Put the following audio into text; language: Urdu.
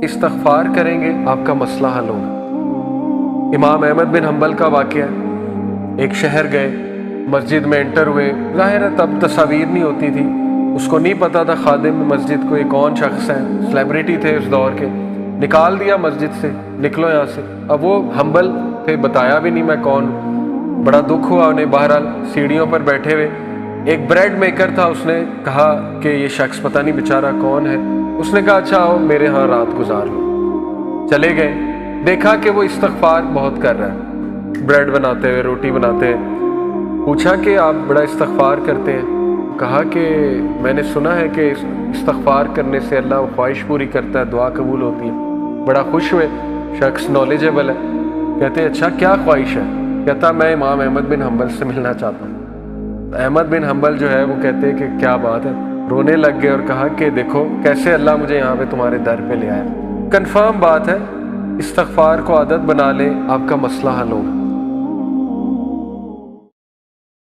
استغفار کریں گے آپ کا مسئلہ حل ہوگا۔ امام احمد بن حنبل کا واقعہ ہے، ایک شہر گئے، مسجد میں انٹر ہوئے، ظاہر ہے تب تصاویر نہیں ہوتی تھی، اس کو نہیں پتا تھا خادم مسجد کو یہ کون شخص ہے، سیلیبریٹی تھے اس دور کے، نکال دیا مسجد سے، نکلو یہاں سے۔ اب وہ حنبل تھے، بتایا بھی نہیں میں کون ہوں، بڑا دکھ ہوا انہیں۔ بہرحال سیڑھیوں پر بیٹھے ہوئے ایک بریڈ میکر تھا، اس نے کہا کہ یہ شخص پتہ نہیں بیچارہ کون ہے، اس نے کہا اچھا آؤ میرے ہاں رات گزار لو۔ چلے گئے، دیکھا کہ وہ استغفار بہت کر رہا ہے، بریڈ بناتے ہوئے، روٹی بناتے ہیں۔ پوچھا کہ آپ بڑا استغفار کرتے ہیں؟ کہا کہ میں نے سنا ہے کہ استغفار کرنے سے اللہ وہ خواہش پوری کرتا ہے، دعا قبول ہوتی ہے۔ بڑا خوش ہوئے، شخص نالجبل ہے، کہتے اچھا کیا خواہش ہے؟ کہتا میں امام احمد بن حنبل سے ملنا چاہتا ہوں۔ احمد بن حنبل جو ہے وہ کہتے کہ کیا بات ہے، رونے لگ گئے اور کہا کہ دیکھو کیسے اللہ مجھے یہاں پہ تمہارے در پہ لے آیا۔ کنفرم بات ہے، استغفار کو عادت بنا لیں، آپ کا مسئلہ حل ہوگا۔